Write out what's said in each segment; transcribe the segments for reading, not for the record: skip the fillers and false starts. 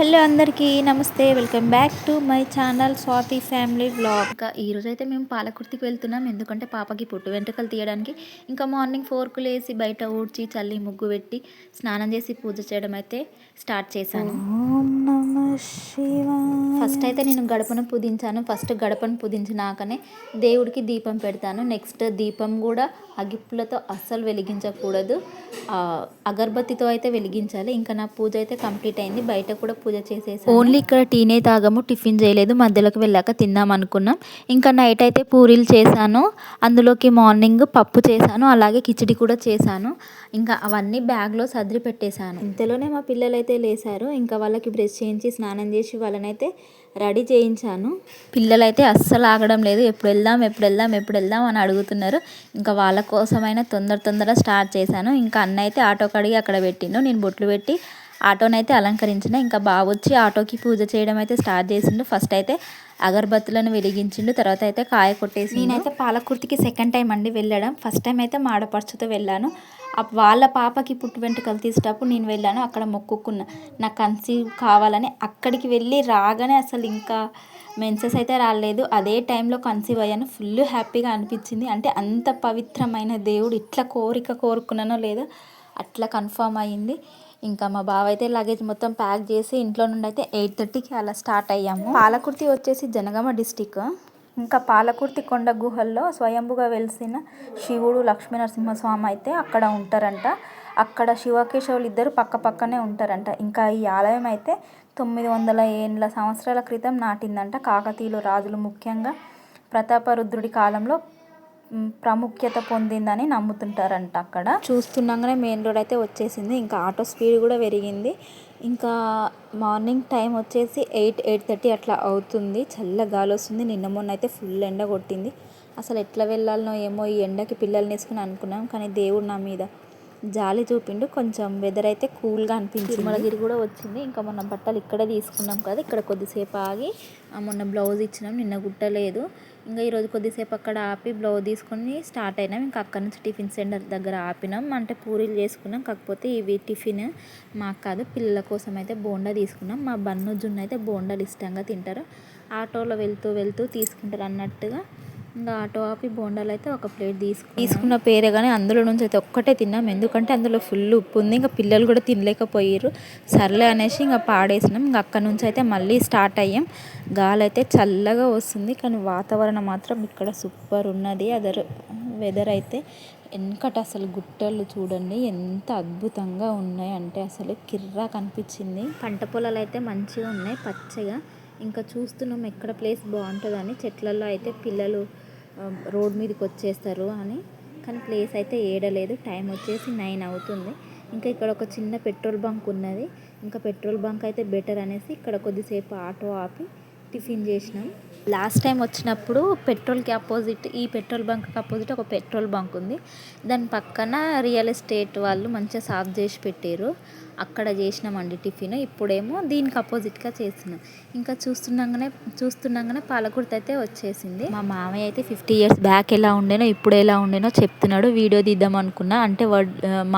Hello అందరికీ నమస్తే. Welcome back to my channel Swathi family vlog. ఇంకా ఈరోజైతే మేము పాలకుర్తికి వెళ్తున్నాం. ఎందుకంటే పాపకి పుట్టు వెంట్రుకలు తీయడానికి. ఇంకా మార్నింగ్ 4కు లేసి బయట ఊడ్చి చల్లి ముగ్గు పెట్టి స్నానం చేసి పూజ చేయడం అయితే స్టార్ట్ చేశాను. ఓం నమః శివాయ. ఫస్ట్ అయితే నేను గడపను పూజించాను. ఫస్ట్ గడపను పూజించినాకనే దేవుడికి దీపం పెడతాను. నెక్స్ట్ దీపం కూడా అగిప్పులతో అస్సలు వెలిగించకూడదు, అగరబత్తితో అయితే వెలిగించాలి. ఇంకా నా పూజ అయితే కంప్లీట్ అయింది. బయట కూడా పూజ చేసేసాను. ఓన్లీ ఇక్కడ టీనే తాగము, టిఫిన్ చేయలేదు. మధ్యలోకి వెళ్ళాక తిందాం అనుకున్నాం. ఇంకా నైట్ అయితే పూరీలు చేశాను. అందులోకి మార్నింగ్ పప్పు చేశాను, అలాగే కిచిడి కూడా చేశాను. ఇంకా అవన్నీ బ్యాగ్లో సర్ది పెట్టేశాను. ఇంతలోనే మా పిల్లలు అయితే లేసారు. ఇంకా వాళ్ళకి బ్రష్ చేయించి స్నానం చేసి వాళ్ళనైతే రెడీ చేయించాను. పిల్లలైతే అస్సలు ఆగడం లేదు. ఎప్పుడు వెళ్దాం అని అడుగుతున్నారు. ఇంకా వాళ్ళ కోసమైనా తొందర స్టార్ట్ చేశాను. ఇంకా అన్న అయితే ఆటో కడిగి అక్కడ పెట్టిండు. నేను బొట్లు పెట్టి ఆటోనైతే అలంకరించిన. ఇంకా బాబు వచ్చి ఆటోకి పూజ చేయడం అయితే స్టార్ట్ చేసిండు. ఫస్ట్ అయితే అగరబత్తులను వెలిగించిండు, తర్వాత అయితే కాయ కొట్టేసి. నేనైతే పాలకుర్తికి సెకండ్ టైం అండి వెళ్ళడం. ఫస్ట్ టైం అయితే మా ఆడపడుచుతో వెళ్ళాను. వాళ్ళ పాపకి పుట్టు వెంట్రుకలు తీసేటప్పుడు నేను వెళ్ళాను. అక్కడ మొక్కుకున్నా నాకు కన్సీవ్ కావాలని. అక్కడికి వెళ్ళి రాగానే అసలు ఇంకా మెన్సెస్ అయితే రాలేదు. అదే టైంలో కన్సీవ్ అయ్యాను. ఫుల్ హ్యాపీగా అనిపించింది. అంటే అంత పవిత్రమైన దేవుడు ఇట్లా కోరుకున్నానో లేదో అట్లా కన్ఫర్మ్ అయ్యింది. ఇంకా మా బావ అయితే లగేజ్ మొత్తం ప్యాక్ చేసి ఇంట్లో నుండి అయితే 8:30కి అలా స్టార్ట్ అయ్యాము. పాలకుర్తి వచ్చేసి జనగామ డిస్టిక్. ఇంకా పాలకుర్తి కొండ గుహల్లో స్వయంభుగా వెలిసిన శివుడు లక్ష్మీనరసింహస్వామి అయితే అక్కడ ఉంటారంట. అక్కడ శివకేశవులు ఇద్దరు పక్కనే ఉంటారంట. ఇంకా ఈ ఆలయం అయితే 900 సంవత్సరాల క్రితం నాటిందంట. కాకతీయులు రాజులు ముఖ్యంగా ప్రతాపరుద్రుడి కాలంలో ప్రాముఖ్యత పొందిందని నమ్ముతుంటారంట. అక్కడ చూస్తుండగానే మెయిన్ రోడ్ అయితే వచ్చేసింది. ఇంకా ఆటో స్పీడ్ కూడా పెరిగింది. ఇంకా మార్నింగ్ టైం వచ్చేసి 8:30 అట్లా అవుతుంది. చల్ల గాలి వస్తుంది. నిన్న మొన్న అయితే ఫుల్ ఎండ కొట్టింది. అసలు ఎట్లా వెళ్ళాలనో ఏమో ఈ ఎండకి పిల్లల్ని వేసుకుని అనుకున్నాం. కానీ దేవుడు నా మీద జాలి చూపిండు. కొంచెం వెదర్ అయితే కూల్గా అనిపించింది. తిరుమలగిరి కూడా వచ్చింది. ఇంకా మొన్న బట్టలు ఇక్కడే తీసుకున్నాం కదా, ఇక్కడ కొద్దిసేపు ఆగి మొన్న బ్లౌజ్ ఇచ్చినాం, నిన్న కుట్టలేదు. ఇంకా ఈరోజు కొద్దిసేపు అక్కడ ఆపి బ్లౌజ్ తీసుకొని స్టార్ట్ అయినాం. ఇంకా అక్కడ నుంచి టిఫిన్ సెంటర్ దగ్గర ఆపినాం. అంటే పూరీలు చేసుకున్నాం. కాకపోతే ఇవి టిఫిన్ మాకు కాదు, పిల్లల కోసం అయితే బోండా తీసుకున్నాం. మా బన్ను జున్ను అయితే బోండాలు ఇష్టంగా తింటారు. ఆటోలో వెళ్తూ తీసుకుంటారు అన్నట్టుగా ఇంకా ఆటో ఆపి బోండాలు అయితే ఒక ప్లేట్ తీసుకున్న పేరే కానీ అందులో నుంచి అయితే ఒక్కటే తిన్నాం. ఎందుకంటే అందులో ఫుల్ ఉప్పు ఉంది. ఇంకా పిల్లలు కూడా తినలేకపోయారు. సర్లే అనేసి ఇంకా పాడేసినాం. ఇంకా అక్కడ నుంచి అయితే మళ్ళీ స్టార్ట్ అయ్యాం. గాలి అయితే చల్లగా వస్తుంది, కానీ వాతావరణం మాత్రం ఇక్కడ సూపర్ ఉన్నది. వెదర్ అయితే వెనకట అసలు గుట్టలు చూడండి ఎంత అద్భుతంగా ఉన్నాయి అంటే అసలు కిర్రా కనిపించింది. పంట పొలాలు అయితే మంచిగా ఉన్నాయి పచ్చగా. ఇంకా చూస్తున్నాం ఎక్కడ ప్లేస్ బాగుంటుందని. చెట్లలో అయితే పిల్లలు రోడ్ మీదకి వచ్చేస్తారు అని, కానీ ప్లేస్ అయితే ఏడలేదు. టైం వచ్చేసి 9 అవుతుంది. ఇంకా ఇక్కడ ఒక చిన్న పెట్రోల్ బంక్ ఉన్నది. ఇంకా పెట్రోల్ బంక్ అయితే బెటర్ అనేసి ఇక్కడ కొద్దిసేపు ఆటో ఆపి టిఫిన్ చేసినాం. లాస్ట్ టైం వచ్చినప్పుడు పెట్రోల్కి అపోజిట్, ఈ పెట్రోల్ బంక్కి అపోజిట్ ఒక పెట్రోల్ బంక్ ఉంది. దాని పక్కన రియల్ ఎస్టేట్ వాళ్ళు మంచిగా సాఫ్ చేసి పెట్టారు. అక్కడ చేసినామండి టిఫిన్. ఇప్పుడేమో దీనికి అపోజిట్గా చేస్తున్నాం. ఇంకా చూస్తుండగానే పాలకుర్తి అయితే వచ్చేసింది. మా మామయ్య అయితే 50 years బ్యాక్ ఎలా ఉండేనో ఇప్పుడు ఎలా ఉండేనో చెప్తున్నాడు. వీడియో తీద్దాం అనుకున్నా, అంటే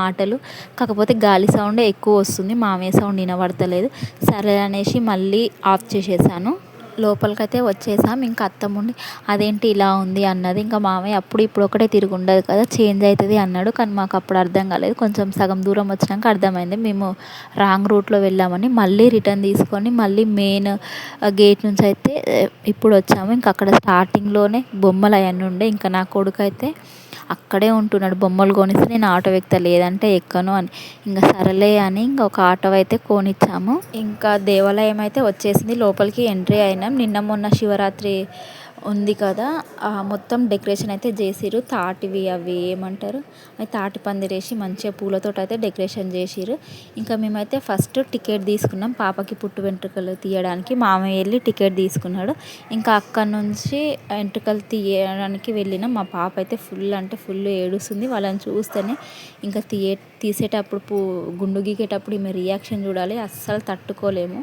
మాటలు కాకపోతే గాలి సౌండ్ ఎక్కువ వస్తుంది, మామయ్య సౌండ్ వినబడతలేదు. సరే అనేసి మళ్ళీ ఆఫ్ చేసేసాను. లోపలికైతే వచ్చేసాం. ఇంకా అత్తమ్ముండి అదేంటి ఇలా ఉంది అన్నది. ఇంకా మామయ్య ఇప్పుడు ఒకటే తిరిగి ఉండదు కదా, చేంజ్ అవుతుంది అన్నాడు. కానీ మాకు అప్పుడు అర్థం కాలేదు. కొంచెం సగం దూరం వచ్చినాక అర్థమైంది మేము రాంగ్ రూట్లో వెళ్ళామని. మళ్ళీ రిటర్న్ తీసుకొని మళ్ళీ మెయిన్ గేట్ నుంచి అయితే ఇప్పుడు వచ్చాము. ఇంకా అక్కడ స్టార్టింగ్లోనే బొమ్మలు అవన్నీ ఉండే. ఇంకా నా కొడుకు అయితే అక్కడే ఉంటున్నాడు. బొమ్మలు కొనిస్తే నేను ఆటో ఎక్కితే లేదంటే ఎక్కను అని. ఇంకా సరేలే అని ఇంకా ఒక ఆటో అయితే కొనిచ్చాము. ఇంకా దేవాలయం అయితే వచ్చేసింది. లోపలికి ఎంట్రీ అయినాం. నిన్న మొన్న శివరాత్రి ఉంది కదా, మొత్తం డెకరేషన్ అయితే చేసిర్రు. తాటివి అవి ఏమంటారు, అవి తాటి పందిరేసి మంచిగా పూలతో అయితే డెకరేషన్ చేసిర్రు. ఇంకా మేమైతే ఫస్ట్ టికెట్ తీసుకున్నాం పాపకి పుట్టు వెంట్రుకలు తీయడానికి. మామయ్య వెళ్ళి టికెట్ తీసుకున్నాడు. ఇంకా అక్కడ నుంచి వెంట్రుకలు తీయడానికి వెళ్ళినాం. మా పాప అయితే ఫుల్ ఏడుస్తుంది. వాళ్ళని చూస్తేనే ఇంకా తీసేటప్పుడు గుండు గీకేటప్పుడు ఈమె రియాక్షన్ చూడాలి, అస్సలు తట్టుకోలేము.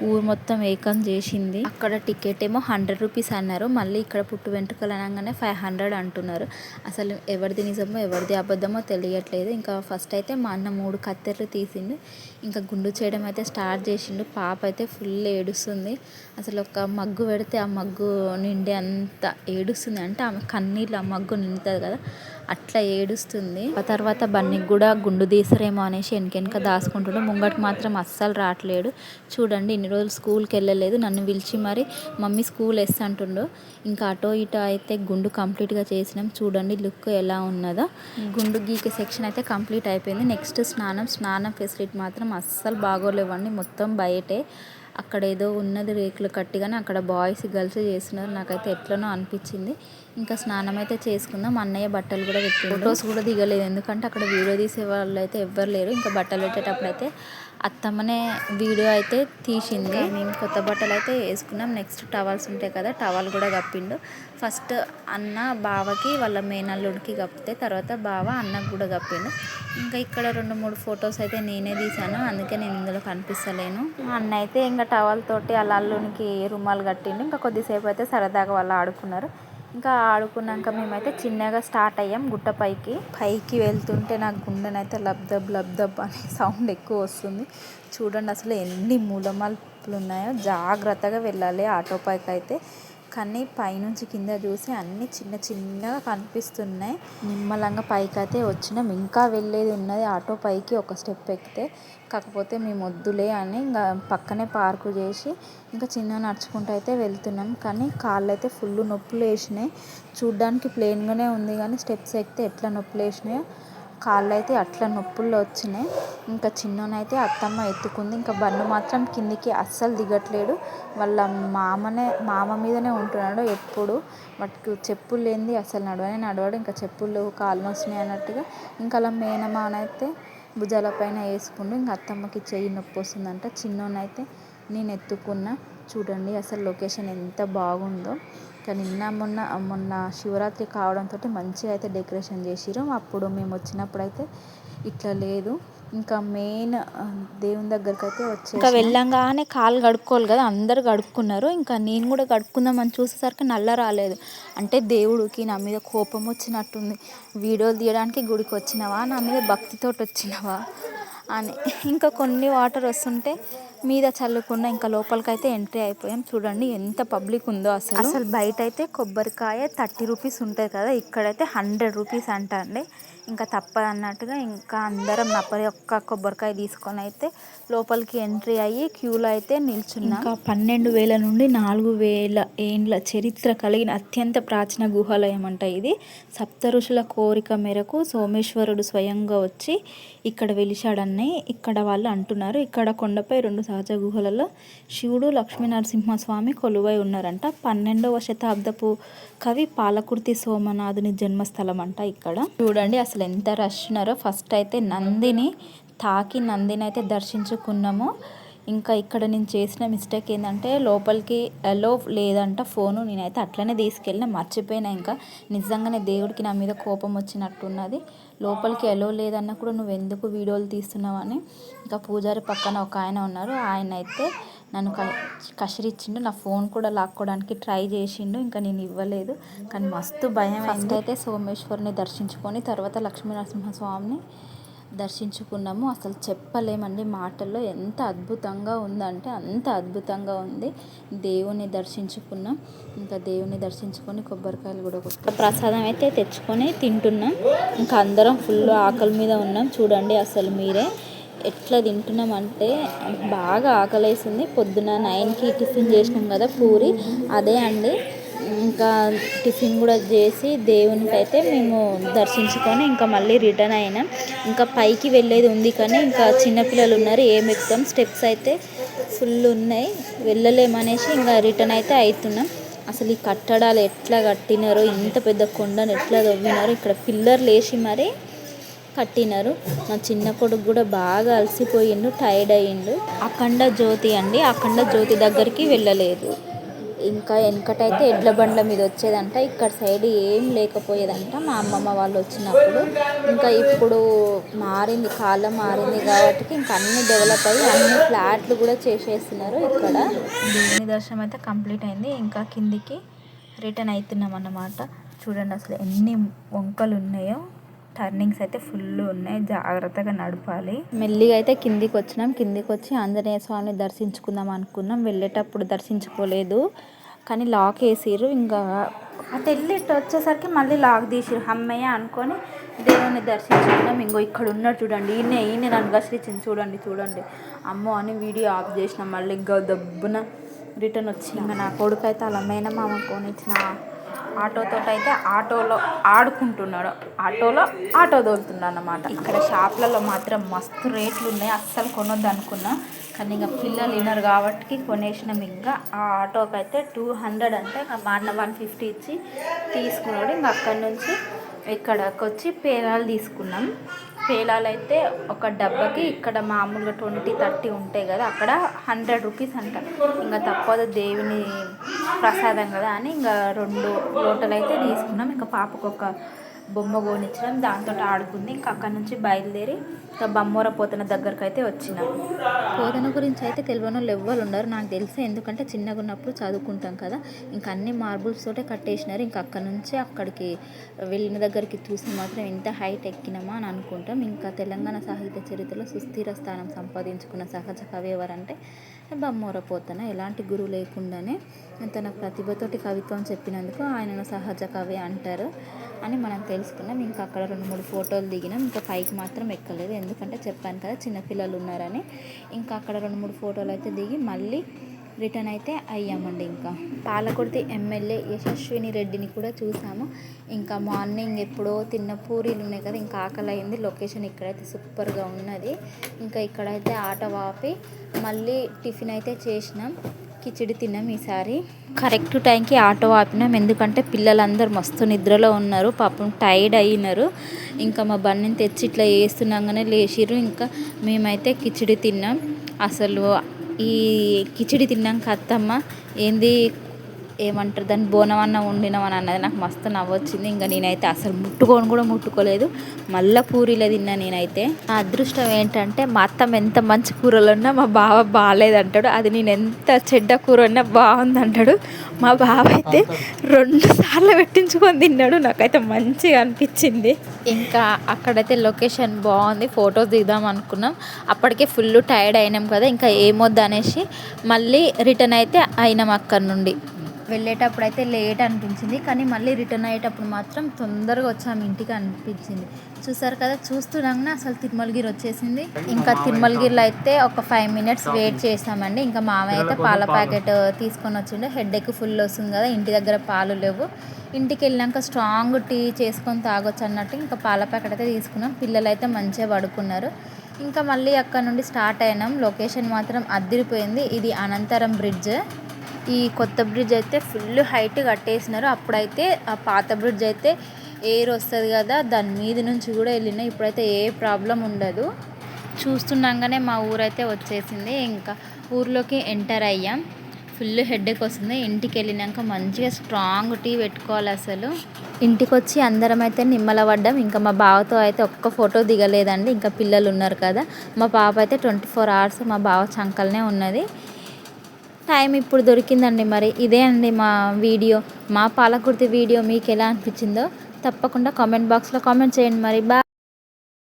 ఊరు మొత్తం ఏకం చేసింది. అక్కడ టికెట్ ఏమో 100 రూపీస్ అన్నారు. మళ్ళీ ఇక్కడ పుట్టు వెంట్రుకలు అనగానే 500 అంటున్నారు. అసలు ఎవరిది నిజమో ఎవరిది అబద్ధమో తెలియట్లేదు. ఇంకా ఫస్ట్ అయితే మా అన్న 3 కత్తెరలు తీసిండు, ఇంకా గుండు చేయడం అయితే స్టార్ట్ చేసిండు. పాప అయితే ఫుల్ ఏడుస్తుంది. అసలు ఒక మగ్గు పెడితే ఆ మగ్గు నిండి అంత ఏడుస్తుంది. అంటే ఆమె కన్నీళ్ళు ఆ మగ్గు నిండుతుంది కదా, అట్లా ఏడుస్తుంది. ఆ తర్వాత బన్నీకి కూడా గుండు తీసరేమో అనేసి వెనక దాచుకుంటుండే. ముంగటి మాత్రం అస్సలు రావట్లేడు. చూడండి ఇన్ని రోజులు స్కూల్కి వెళ్ళలేదు, నన్ను పిలిచి మరి మమ్మీ స్కూల్ ఎస్ అంటుండో. ఇంకా అటో ఇటో అయితే గుండు కంప్లీట్గా చేసినాం. చూడండి లుక్ ఎలా ఉన్నదో. గుండు గీకే సెక్షన్ అయితే కంప్లీట్ అయిపోయింది. నెక్స్ట్ స్నానం ఫెసిలిటీ మాత్రం అస్సలు బాగోలేవండి. మొత్తం బయటే, అక్కడ ఏదో ఉన్నది రేకులు కట్టిగానే, అక్కడ బాయ్స్ గర్ల్స్ చేస్తున్నారు. నాకైతే ఎట్లనో అనిపించింది. ఇంకా స్నానం అయితే చేసుకుందాం. అన్నయ్య బట్టలు కూడా పెట్టి ఫొటోస్ కూడా దిగలేదు, ఎందుకంటే అక్కడ వీడియో తీసే వాళ్ళు అయితే ఎవ్వరు లేరు. ఇంకా బట్టలు పెట్టేటప్పుడు అయితే అత్తమ్మనే వీడియో అయితే తీసింది. మేము కొత్త బట్టలు అయితే వేసుకున్నాం. నెక్స్ట్ టవల్స్ ఉంటాయి కదా, టవల్ కూడా కప్పిండు. ఫస్ట్ అన్న బావకి వాళ్ళ మేనల్లుడికి కప్పితే తర్వాత బావ అన్నకు కూడా కప్పిండు. ఇంకా ఇక్కడ 2-3 ఫొటోస్ అయితే నేనే తీసాను, అందుకే నేను ఇందులో కనిపిస్తలేను. అన్న అయితే ఇంకా టవల్ తోటి అలా అల్లునికి రుమాలు కట్టిండు. ఇంకా కొద్దిసేపు అయితే సరదాగా వాళ్ళు ఆడుకున్నారు. ఇంకా ఆడుకున్నాక మేమైతే చిన్నగా స్టార్ట్ అయ్యాం గుట్ట పైకి వెళ్తుంటే నాకు గుండెనైతే లబ్దబ్ అనే సౌండ్ ఎక్కువ వస్తుంది. చూడండి అసలు ఎన్ని మూలమలుపులు ఉన్నాయో. జాగ్రత్తగా వెళ్ళాలి ఆటో పైకి అయితే, కానీ పైనుంచి కింద చూసి అన్నీ చిన్నగా కనిపిస్తున్నాయి. నిమ్మలంగా పైకి అయితే వచ్చినాం. ఇంకా వెళ్ళేది ఉన్నది ఆటో పైకి, ఒక స్టెప్ ఎక్కితే. కాకపోతే మేము వద్దులే అని ఇంకా పక్కనే పార్కు చేసి ఇంకా చిన్న నడుచుకుంటూ అయితే వెళ్తున్నాం. కానీ కాళ్ళు అయితే ఫుల్ నొప్పులు వేసినాయి. చూడ్డానికి ప్లెయిన్గానే ఉంది కానీ స్టెప్స్ ఎక్కితే ఎట్లా నొప్పులు వేసినాయో, కాళ్ళు అయితే అట్లా నొప్పుల్లో వచ్చినాయి. ఇంకా చిన్ననైతే అత్తమ్మ ఎత్తుకుంది. ఇంకా బండు మాత్రం కిందికి అస్సలు దిగట్లేడు. వాళ్ళ మామ మీదనే ఉంటున్నాడు ఎప్పుడు. వాటికి చెప్పులు లేనిది అసలు నడవడు. ఇంకా చెప్పులు కాళ్ళు నొస్తున్నాయి అన్నట్టుగా ఇంకా అలా మేనమానైతే భుజాల పైన వేసుకుండు. ఇంకా అత్తమ్మకి చెయ్యి నొప్పి వస్తుందంట. చిన్నోనైతే నేను ఎత్తుకున్నా. చూడండి అసలు లొకేషన్ ఎంత బాగుందో. కానీ మొన్న శివరాత్రి కావడంతో మంచిగా అయితే డెకరేషన్ చేసిర్రు. అప్పుడు మేము వచ్చినప్పుడు అయితే ఇట్లా లేదు. ఇంకా మెయిన్ దేవుని దగ్గరికి అయితే వచ్చేసి ఇంకా వెళ్ళంగానే కాళ్ళు కడుక్కోవాలి కదా, అందరు కడుక్కున్నారు. ఇంకా నేను కూడా కడుక్కుందామని చూసేసరికి నల్ల రాలేదు. అంటే దేవుడికి నా మీద కోపం వచ్చినట్టుంది. వీడియోలు తీయడానికి గుడికి వచ్చినవా, నా మీద భక్తితోటి వచ్చినవా అని. ఇంకా కొన్ని వాటర్ వస్తుంటే మీద చల్లుకున్న ఇంకా లోపలికైతే ఎంట్రీ అయిపోయాం. చూడండి ఎంత పబ్లిక్ ఉందో. అసలు బయట అయితే కొబ్బరికాయ 30 రూపీస్ ఉంటుంది కదా, ఇక్కడైతే 100 రూపీస్ అంట అండి. ఇంకా తప్పదు అన్నట్టుగా ఇంకా అందరం ఒక్క కొబ్బరికాయ తీసుకొని అయితే లోపలికి ఎంట్రీ అయ్యి క్యూలో అయితే నిల్చున్నాం. ఇంకా 12,000 నుండి 4,000 ఏండ్ల చరిత్ర కలిగిన అత్యంత ప్రాచీన గుహాలయం అంట ఇది. సప్త ఋషుల కోరిక మేరకు సోమేశ్వరుడు స్వయంగా వచ్చి ఇక్కడ వెలిశాడని ఇక్కడ వాళ్ళు అంటున్నారు. ఇక్కడ కొండపై 2 సహజ గుహలలో శివుడు లక్ష్మీనరసింహస్వామి కొలువై ఉన్నారంట. 12వ శతాబ్దపు కవి పాలకుర్తి సోమనాథుని జన్మస్థలం అంట ఇక్కడ. చూడండి అసలు ఎంత రష్ ఉన్నారో. ఫస్ట్ అయితే నందిని అయితే దర్శించుకున్నాము. ఇంకా ఇక్కడ నేను చేసిన మిస్టేక్ ఏంటంటే లోపలికి ఎలో లేదంట ఫోను. నేనైతే అట్లనే తీసుకెళ్ళిన, మర్చిపోయినా. ఇంకా నిజంగానే దేవుడికి నా మీద కోపం వచ్చినట్టున్నది. లోపలికి ఎలో లేదన్నా కూడా నువ్వు ఎందుకు వీడియోలు తీస్తున్నావు అని. ఇంకా పూజారి పక్కన ఒక ఆయన ఉన్నారు, ఆయన అయితే నన్ను కసిరిచ్చిండు. నా ఫోన్ కూడా లాక్కోవడానికి ట్రై చేసిండు, ఇంకా నేను ఇవ్వలేదు. కానీ మస్తు భయం. ఫస్ట్ అయితే సోమేశ్వరుని దర్శించుకొని తర్వాత లక్ష్మీనరసింహస్వామిని దర్శించుకున్నాము. అసలు చెప్పలేమండి మాటల్లో. ఎంత అద్భుతంగా ఉందంటే అంత అద్భుతంగా ఉంది. దేవుని దర్శించుకున్నాం. ఇంకా దేవుని దర్శించుకొని కొబ్బరికాయలు కూడా ప్రసాదం అయితే తెచ్చుకొని తింటున్నాం. ఇంకా అందరం ఫుల్ ఆకలి మీద ఉన్నాం. చూడండి అసలు మీరే ఎట్లా తింటున్నాం అంటే బాగా ఆకలేసింది. పొద్దున 9కి టిఫిన్ చేసినాం కదా పూరి, అదే అండి. ఇంకా టిఫిన్ కూడా చేసి దేవునికి అయితే మేము దర్శించుకొని ఇంకా మళ్ళీ రిటర్న్ అయినాం. ఇంకా పైకి వెళ్ళేది ఉంది కానీ ఇంకా చిన్నపిల్లలు ఉన్నారు, ఏం ఎక్కుతాం. స్టెప్స్ అయితే ఫుల్ ఉన్నాయి, వెళ్ళలేమనేసి ఇంకా రిటర్న్ అయితే అవుతున్నాం. అసలు ఈ కట్టడాలు ఎట్లా కట్టినారో, ఇంత పెద్ద కొండను ఎట్లా తవ్వినారో, ఇక్కడ పిల్లర్లు వేసి మరీ కట్టినారు. నా చిన్న కొడుకు కూడా బాగా అలసిపోయిండు, టైర్డ్ అయ్యిండు. అఖండ జ్యోతి అండి, అఖండ జ్యోతి దగ్గరికి వెళ్ళలేదు. ఇంకా వెనకటైతే ఎడ్ల బండ్ల మీద వచ్చేదంట, ఇక్కడ సైడ్ ఏం లేకపోయేదంట మా అమ్మమ్మ వాళ్ళు వచ్చినప్పుడు. ఇంకా ఇప్పుడు మారింది, కాలం మారింది కాబట్టి ఇంకా అన్ని డెవలప్ అయ్యి అన్ని ఫ్లాట్లు కూడా చేసేస్తున్నారు ఇక్కడ. దేవుని దర్శనం అయితే కంప్లీట్ అయింది. ఇంకా కిందికి రిటర్న్ అవుతున్నాం అన్నమాట. చూడండి అసలు ఎన్ని వంకలు ఉన్నాయో. టర్నింగ్స్ అయితే ఫుల్ ఉన్నాయి, జాగ్రత్తగా నడపాలి. మెల్లిగా అయితే కిందికి వచ్చినాం. కిందికి వచ్చి ఆంజనేయ స్వామిని దర్శించుకుందాం అనుకున్నాం. వెళ్ళేటప్పుడు దర్శించుకోలేదు, కానీ లాక్ వేసిర్రు. ఇంకా అటు వెళ్ళి వచ్చేసరికి మళ్ళీ లాక్ తీసిర్రు. అమ్మయ్య అనుకొని దేవుని దర్శించుకున్నాం. ఇంకో ఇక్కడ ఉన్నాడు చూడండి, ఈయన నన్ను గసరిచ్చింది. చూడండి అమ్మో అని వీడియో ఆఫ్ చేసినాం. మళ్ళీ ఇంకా దబ్బున రిటర్న్ వచ్చి ఇంకా నా కొడుకు అయితే అలా మేనమామ కొనిచ్చిన ఆటోతో అయితే ఆటోలో ఆడుకుంటున్నాడు. ఆటో తోలుతున్నాడు అన్నమాట. ఇక్కడ షాప్లలో మాత్రం మస్తు రేట్లు ఉన్నాయి, అస్సలు కొనొద్దు అనుకున్నా, కానీ ఇంకా పిల్లలు వినరు కాబట్టి కొనేసినాం. ఇంకా ఆ ఆటోకి అయితే 200 అంటే ఇంకా మా అన్న 150 ఇచ్చి తీసుకున్నాడు. ఇంకా అక్కడి నుంచి ఇక్కడికి వచ్చి పేలాలు తీసుకున్నాం. పేలాలు అయితే ఒక డబ్బాకి ఇక్కడ మామూలుగా 20-30 ఉంటాయి కదా, అక్కడ 100 రూపీస్ అంట. ఇంకా తప్పదు, దేవుని ప్రసాదం కదా అని ఇంకా 2 లోటలు అయితే తీసుకున్నాం. ఇంకా పాపకు ఒక బొమ్మ కొనిచ్చినాం, దాంతో ఆడుకుంది. ఇంకా అక్కడ నుంచి బయలుదేరి ఇంకా బమ్మోర పోతన దగ్గరకు అయితే వచ్చినాం. పోతన గురించి అయితే తెలియని వాళ్ళు ఎవ్వరు ఉండరు, నాకు తెలిసే, ఎందుకంటే చిన్నగా ఉన్నప్పుడు చదువుకుంటాం కదా. ఇంకా అన్ని మార్బుల్స్ తోటే కట్టేసినారు. ఇంకా అక్కడ నుంచి అక్కడికి వెళ్ళిన దగ్గరికి చూసి మాత్రం ఎంత హైట్ ఎక్కినామా అని అనుకుంటాం. ఇంకా తెలంగాణ సాహిత్య చరిత్రలో సుస్థిర స్థానం సంపాదించుకున్న సహజ కవి ఎవరంటే బమ్మోర పోతన. ఎలాంటి గురువు లేకుండానే తన ప్రతిభతోటి కవిత్వం చెప్పినందుకు ఆయనను సహజ కవి అంటారు అని మనం తెలుసుకున్నాం. ఇంకా అక్కడ 2-3 ఫోటోలు దిగినాం. ఇంకా పైకి మాత్రం ఎక్కలేదు, ఎందుకంటే చెప్పాను కదా చిన్నపిల్లలు ఉన్నారని. ఇంకా అక్కడ 2-3 ఫోటోలు అయితే దిగి మళ్ళీ రిటర్న్ అయితే అయ్యామండి. ఇంకా పాలకుర్తి ఎమ్మెల్యే యశస్విని రెడ్డిని కూడా చూసాము. ఇంకా మార్నింగ్ ఎప్పుడో తిన్న పూరీలు ఉన్నాయి కదా, ఇంకా ఆకలి అయింది. లొకేషన్ ఇక్కడైతే సూపర్గా ఉన్నది. ఇంకా ఇక్కడైతే ఆటో ఆపి మళ్ళీ టిఫిన్ అయితే చేసినాం, కిచిడి తిన్నాం. ఈసారి కరెక్ట్ టైంకి ఆటో ఆపినాం, ఎందుకంటే పిల్లలందరూ మస్తు నిద్రలో ఉన్నారు, పాపం టైర్డ్ అయినారు. ఇంకా మా బండిని తెచ్చి ఇట్లా వేస్తున్నాగానే లేచిర్రు. ఇంకా మేమైతే కిచిడి తిన్నాం. అసలు ఈ కిచిడి తిన్నాక అత్తమ్మ ఏంది ఏమంటారు దాన్ని బోనమన్న వండినామని అన్నది. నాకు మస్తు నవ్వొచ్చింది. ఇంకా నేనైతే అసలు ముట్టుకోలేదు, మళ్ళీ పూరీలో తిన్నా. నేనైతే నా అదృష్టం ఏంటంటే మా అత్తమ్మ ఎంత మంచి కూరలు ఉన్నా మా బావ బాగాలేదంటాడు, అది నేను ఎంత చెడ్డ కూర ఉన్నా బాగుంది అంటాడు. మా బావ అయితే 2 సార్లు పెట్టించుకొని తిన్నాడు. నాకైతే మంచిగా అనిపించింది. ఇంకా అక్కడైతే లొకేషన్ బాగుంది, ఫొటోస్ దిగుదాం అనుకున్నాం. అప్పటికే ఫుల్ టైర్డ్ అయినాం కదా, ఇంకా ఏమొద్దు అనేసి మళ్ళీ రిటర్న్ అయితే అయినాం. అక్కడి నుండి వెళ్ళేటప్పుడు అయితే లేట్ అనిపించింది, కానీ మళ్ళీ రిటర్న్ అయ్యేటప్పుడు మాత్రం తొందరగా వచ్చాము ఇంటికి అనిపించింది. చూసారు కదా, చూస్తున్నాగానే అసలు తిరుమలగిరి వచ్చేసింది. ఇంకా తిరుమలగిరిలో అయితే ఒక 5 మినిట్స్ వెయిట్ చేసామండి. ఇంకా మామయ్య అయితే పాల ప్యాకెట్ తీసుకొని వచ్చిండు. హెడేక్ ఫుల్ వస్తుంది కదా, ఇంటి దగ్గర పాలు లేవు. ఇంటికి వెళ్ళాక స్ట్రాంగ్ టీ చేసుకొని తాగొచ్చు అన్నట్టు ఇంకా పాల ప్యాకెట్ అయితే తీసుకున్నాం. పిల్లలు అయితే మంచిగా పడుకున్నారు. ఇంకా మళ్ళీ అక్కడ నుండి స్టార్ట్ అయినాం. లొకేషన్ మాత్రం అదిరిపోయింది. ఇది అనంతరం బ్రిడ్జ్. ఈ కొత్త బ్రిడ్జ్ అయితే ఫుల్ హైట్ కట్టేసినారు. అప్పుడైతే ఆ పాత బ్రిడ్జ్ అయితే ఎయిర్ వస్తుంది కదా, దాని మీద నుంచి కూడా వెళ్ళినా. ఇప్పుడైతే ఏ ప్రాబ్లం ఉండదు. చూస్తున్నాగానే మా ఊరైతే వచ్చేసింది. ఇంకా ఊర్లోకి ఎంటర్ అయ్యాం. ఫుల్ హెడేక్ వస్తుంది. ఇంటికి వెళ్ళినాక మంచిగా స్ట్రాంగ్ టీ పెట్టుకోవాలి. అసలు ఇంటికి వచ్చి అందరం అయితే నిమ్మల పడ్డాం. ఇంకా మా బావతో అయితే ఒక్క ఫోటో దిగలేదండి, ఇంకా పిల్లలు ఉన్నారు కదా. మా పాప అయితే 24 hours మా బావ చంకలనే ఉన్నది. టైం ఇప్పుడు దొరికిందండి. మరి ఇదే అండి మా వీడియో. మా పాలకుర్తి వీడియో మీకు ఎలా అనిపించిందో తప్పకుండా కామెంట్ బాక్స్లో కామెంట్ చేయండి. మరి బాయ్.